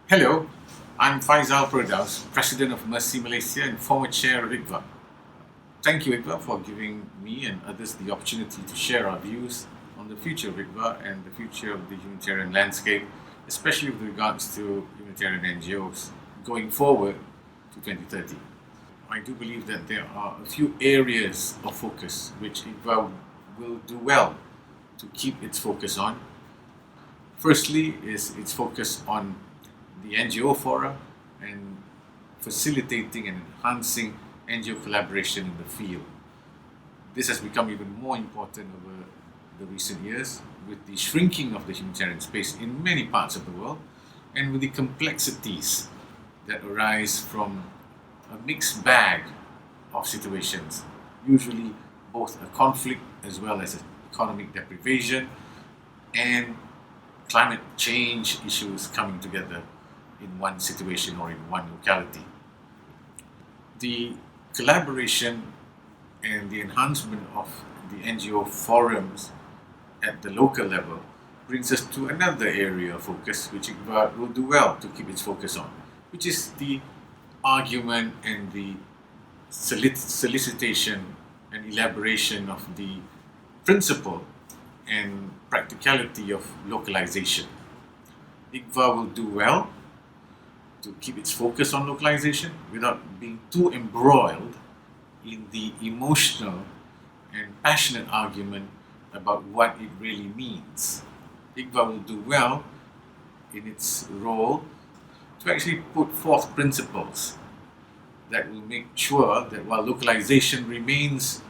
Hello, I'm Faizal Perdaus, President of Mercy Malaysia and former Chair of ICVA. Thank you, ICVA, for giving me and others the opportunity to share our views on the future of ICVA and the future of the humanitarian landscape, especially with regards to humanitarian NGOs going forward to 2030. I do believe that there are a few areas of focus which ICVA will do well to keep its focus on. Firstly, is its focus on the NGO fora and facilitating and enhancing NGO collaboration in the field. This has become even more important over the recent years with the shrinking of the humanitarian space in many parts of the world and with the complexities that arise from a mixed bag of situations, usually both a conflict as well as economic deprivation and climate change issues coming together in one situation or in one locality. The collaboration and the enhancement of the NGO forums at the local level brings us to another area of focus which ICVA will do well to keep its focus on, which is the argument and the solicitation and elaboration of the principle and practicality of localization. ICVA will do well to keep its focus on localization without being too embroiled in the emotional and passionate argument about what it really means. ICVA will do well in its role to actually put forth principles that will make sure that while localization remains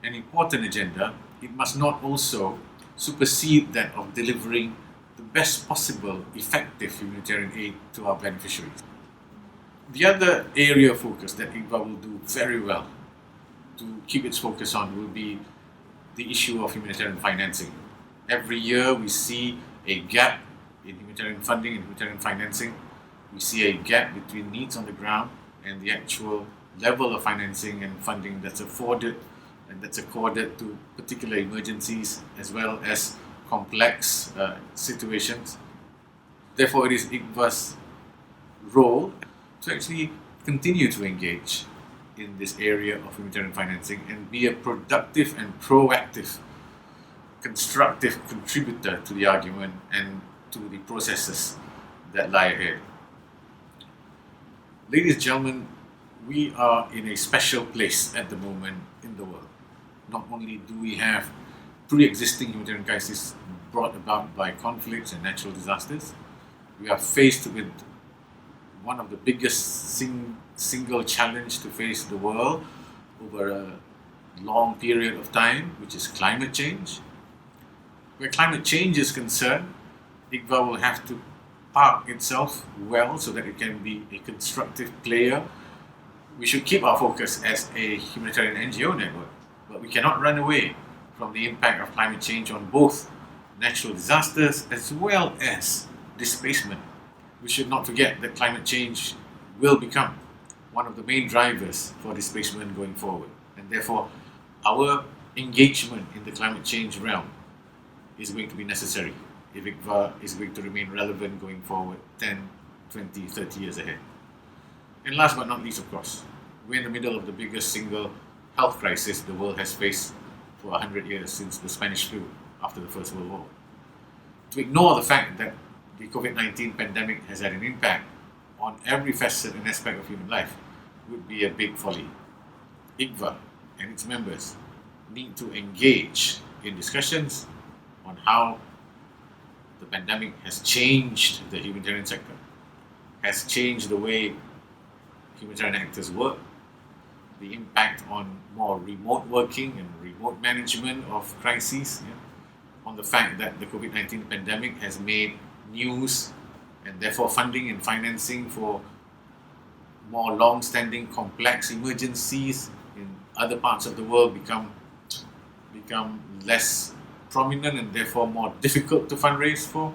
an important agenda, it must not also supersede that of delivering the best possible effective humanitarian aid to our beneficiaries. The other area of focus that ICVA will do very well to keep its focus on will be the issue of humanitarian financing. Every year we see a gap in humanitarian funding and humanitarian financing. We see a gap between needs on the ground and the actual level of financing and funding that's afforded and that's accorded to particular emergencies as well as complex situations. Therefore, it is ICVA's role to actually continue to engage in this area of humanitarian financing and be a productive and proactive, constructive contributor to the argument and to the processes that lie ahead. Ladies and gentlemen, we are in a special place at the moment in the world. Not only do we have pre-existing humanitarian crises brought about by conflicts and natural disasters, we are faced with one of the biggest single challenge to face the world over a long period of time, which is climate change. Where climate change is concerned, ICVA will have to park itself well so that it can be a constructive player. We should keep our focus as a humanitarian NGO network, but we cannot run away from the impact of climate change on both natural disasters as well as displacement. We should not forget that climate change will become one of the main drivers for displacement going forward, and therefore our engagement in the climate change realm is going to be necessary if ICVA is going to remain relevant going forward 10, 20, 30 years ahead. And last but not least, of course, we're in the middle of the biggest single health crisis the world has faced for 100 years since the Spanish flu after the First World War. To ignore the fact that the COVID-19 pandemic has had an impact on every facet and aspect of human life would be a big folly. ICVA and its members need to engage in discussions on how the pandemic has changed the humanitarian sector, has changed the way humanitarian actors work, the impact on more remote working and remote management of crises, on the fact that the COVID-19 pandemic has made news and therefore funding and financing for more long-standing complex emergencies in other parts of the world become less prominent and therefore more difficult to fundraise for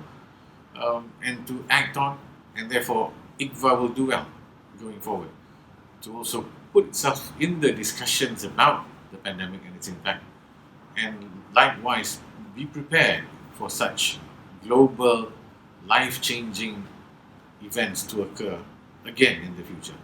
and to act on, and therefore ICVA will do well going forward to also put itself in the discussions about the pandemic and its impact, and likewise be prepared for such global, life-changing events to occur again in the future.